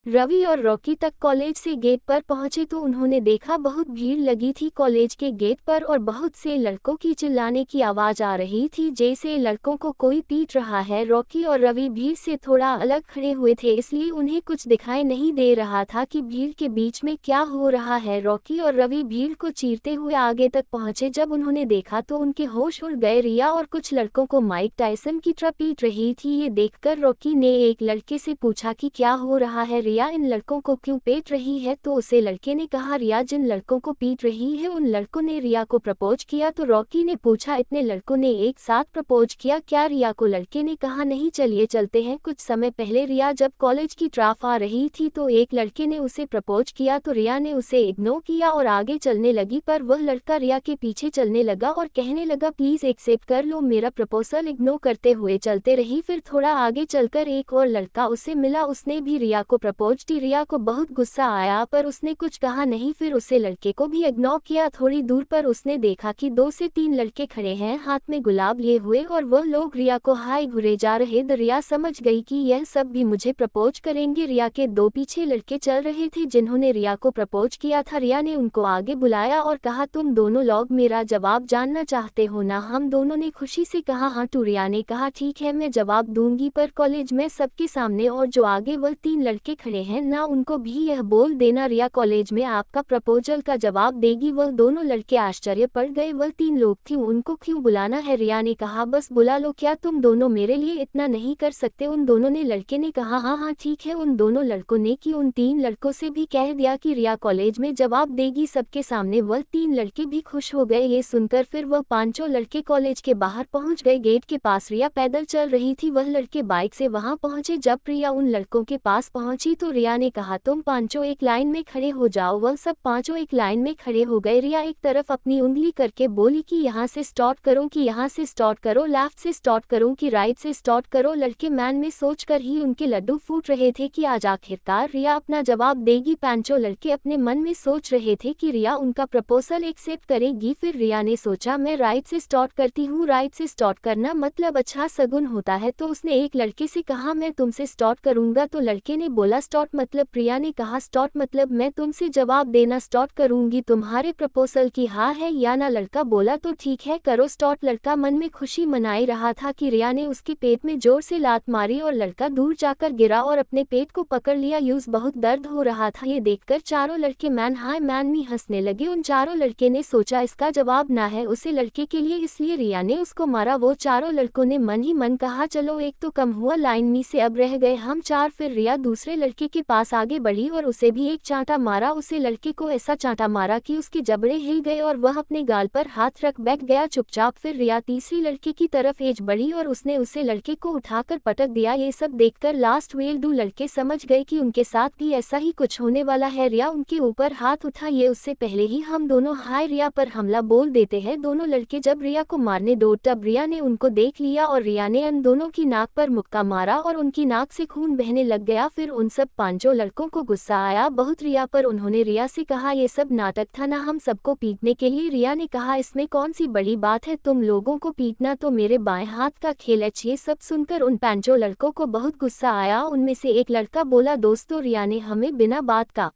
रवि और रॉकी तक कॉलेज से गेट पर पहुंचे तो उन्होंने देखा बहुत भीड़ लगी थी कॉलेज के गेट पर और बहुत से लड़कों की चिल्लाने की आवाज आ रही थी जैसे लड़कों को कोई पीट रहा है। रॉकी और रवि भीड़ से थोड़ा अलग खड़े हुए थे इसलिए उन्हें कुछ दिखाई नहीं दे रहा था कि भीड़ के बीच में क्या हो रहा है। रॉकी और रवि भीड़ को चीरते हुए आगे तक पहुंचे। जब उन्होंने देखा तो उनके होश उड़ गए। रिया और कुछ लड़कों को माइक टायसन की तरह पीट रही थी। ये देखकर रॉकी ने एक लड़के से पूछा कि क्या हो रहा है, रिया इन लड़कों को क्यों पीट रही है। तो उसे लड़के ने कहा रिया जिन लड़कों को पीट रही है उन लड़कों ने रिया को प्रपोज किया। तो रॉकी ने पूछा इतने लड़कों ने एक साथ प्रपोज किया क्या रिया को। लड़के ने कहा नहीं, चलिए चलते हैं। कुछ समय पहले रिया जब कॉलेज की ट्राफ आ रही थी तो एक लड़के ने उसे प्रपोज किया तो रिया ने उसे इग्नोर किया और आगे चलने लगी, पर वह लड़का रिया के पीछे चलने लगा और कहने लगा प्लीज एक्सेप्ट कर लो मेरा प्रपोजल। इग्नोर करते हुए चलते रही। फिर थोड़ा आगे चलकर एक और लड़का उसे मिला, उसने भी रिया को प्रपोज की। रिया को बहुत गुस्सा आया पर उसने कुछ कहा नहीं। फिर उसे लड़के को भी इग्नोर किया। थोड़ी दूर पर उसने देखा कि 2 से 3 लड़के खड़े हैं हाथ में गुलाब लिए हुए और वह लोग रिया को हाय घुरे जा रहे। रिया समझ गई कि यह सब भी मुझे प्रपोज करेंगे। रिया के 2 पीछे लड़के चल रहे थे जिन्होंने रिया को प्रपोज किया था। रिया ने उनको आगे बुलाया और कहा तुम दोनों लोग मेरा जवाब जानना चाहते हो ना। हम दोनों ने खुशी से कहा हाँ। तो रिया ने कहा ठीक है मैं जवाब दूंगी, पर कॉलेज में सबके सामने और जो आगे वह 3 लड़के खड़े हैं ना उनको भी यह बोल देना रिया कॉलेज में आपका प्रपोजल का जवाब देगी। वह दोनों लड़के आश्चर्य पड़ गए। वह 3 लोग थे, उनको क्यों बुलाना है। रिया ने कहा बस बुला लो, क्या तुम दोनों मेरे लिए इतना नहीं कर सकते। उन दोनों ने लड़के ने कहा हाँ हाँ ठीक है। उन दोनों लड़कों ने कि उन 3 लड़कों से भी कह दिया कि रिया कॉलेज में जवाब देगी सबके सामने। वह 3 लड़के भी खुश हो गए ये सुनकर। फिर वह 5 लड़के कॉलेज के बाहर पहुंच गए। गेट के पास रिया पैदल चल रही थी, वह लड़के बाइक से वहां पहुंचे। जब रिया उन लड़कों के पास पहुंची तो रिया ने कहा तुम 5 एक लाइन में खड़े हो जाओ। वह सब 5 एक लाइन में खड़े हो गए। रिया एक तरफ अपनी उंगली करके बोली कि यहाँ से स्टार्ट करो, कि यहाँ से स्टार्ट करो, लेफ्ट से स्टार्ट करो कि राइट से स्टार्ट करो। लड़के मैन में सोचकर ही उनके लड्डू फूट रहे थे कि आज आखिरकार रिया अपना जवाब देगी। 5 लड़के अपने मन में सोच रहे थे कि रिया उनका प्रपोजल एक्सेप्ट करेगी। फिर रिया ने सोचा मैं राइट से स्टार्ट करती हूँ, राइट से स्टार्ट करना मतलब अच्छा सगुन होता है। तो उसने एक लड़के से कहा मैं तुमसे स्टार्ट करूंगा। तो लड़के ने बोला स्टार्ट मतलब। प्रिया ने कहा स्टार्ट मतलब मैं तुमसे जवाब देना स्टार्ट करूंगी, तुम्हारे प्रपोजल की हाँ है या ना। लड़का बोला तो ठीक है करो स्टार्ट। लड़का मन में खुशी मनाई रहा था कि रिया ने उसके पेट में जोर से लात मारी और लड़का दूर जाकर गिरा और अपने पेट को पकड़ लिया। यूज बहुत दर्द हो रहा था। ये देखकर 4 लड़के मैन हाय मैन में हंसने लगे। उन 4 लड़के ने सोचा इसका जवाब ना है उसे लड़के के लिए, इसलिए रिया ने उसको मारा। वो 4 लड़कों ने मन ही मन कहा चलो एक तो कम हुआ, लाइन में से अब रह गए हम 4। फिर रिया दूसरे लड़के के पास आगे बढ़ी और उसे भी एक चांटा मारा। उसे लड़के को ऐसा चांटा मारा कि उसके जबड़े हिल गए और वह अपने गाल पर हाथ रख बैठ गया चुपचाप। फिर रिया तीसरी लड़के की तरफ एज बढ़ी और उसने उसे लड़के को उठाकर पटक दिया। ये सब देखकर लास्ट वेल 2 लड़के समझ गए कि उनके साथ भी ऐसा ही कुछ होने वाला है। रिया उनके ऊपर हाथ उठा, ये उससे पहले ही हम दोनों हाय रिया पर हमला बोल देते हैं। दोनों लड़के जब रिया को मारने दौड़े तब रिया ने उनको देख लिया और रिया ने उन दोनों की नाक पर मुक्का मारा और उनकी नाक से खून बहने लग गया। फिर उन सब 5 लड़कों को गुस्सा आया बहुत रिया पर। उन्होंने रिया से कहा ये सब नाटक था ना हम सबको पीटने के लिए। रिया ने कहा इसमें कौन सी बड़ी बात है, तुम लोगों को पीटना तो मेरे बाएं हाथ का खेल है। ये सब सुनकर उन 5 लड़कों को बहुत गुस्सा आया। उनमें से एक लड़का बोला दोस्तों रिया ने हमें बिना बात का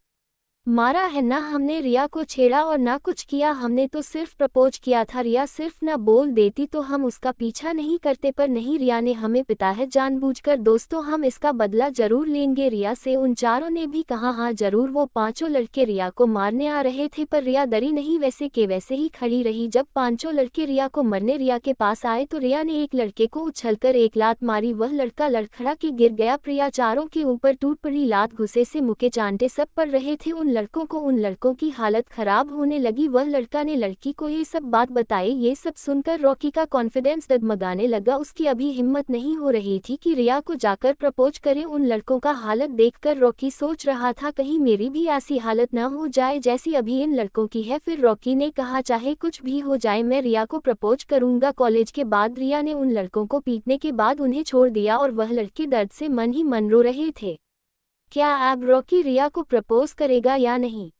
मारा है ना, हमने रिया को छेड़ा और ना कुछ किया, हमने तो सिर्फ प्रपोज किया था। रिया सिर्फ ना बोल देती तो हम उसका पीछा नहीं करते, पर नहीं रिया ने हमें पिटा है जानबूझकर। दोस्तों हम इसका बदला जरूर लेंगे रिया से। उन 4 ने भी कहा हाँ जरूर। वो 5 लड़के रिया को मारने आ रहे थे पर रिया डरी नहीं, वैसे के वैसे ही खड़ी रही। जब 5 लड़के रिया को मरने रिया के पास आए तो रिया ने एक लड़के को उछलकर एक लात मारी, वह लड़का लड़खड़ा के गिर गया। प्रिया 4 के ऊपर टूट पड़ी, लात घुसे से मुके चांटे सब पड़ रहे थे। उन लड़कों की हालत खराब होने लगी। वह लड़का ने लड़की को ये सब बात बताई। ये सब सुनकर रॉकी का कॉन्फिडेंस डगमगाने लगा। उसकी अभी हिम्मत नहीं हो रही थी कि रिया को जाकर प्रपोज करे। उन लड़कों का हालत देखकर रॉकी सोच रहा था कहीं मेरी भी ऐसी हालत न हो जाए जैसी अभी इन लड़कों की है। फिर रॉकी ने कहा चाहे कुछ भी हो जाए मैं रिया को प्रपोज करूंगा। कॉलेज के बाद रिया ने उन लड़कों को पीटने के बाद उन्हें छोड़ दिया और वह लड़के दर्द से मन ही मन रो रहे थे। क्या अब रॉकी रिया को प्रपोज करेगा या नहीं?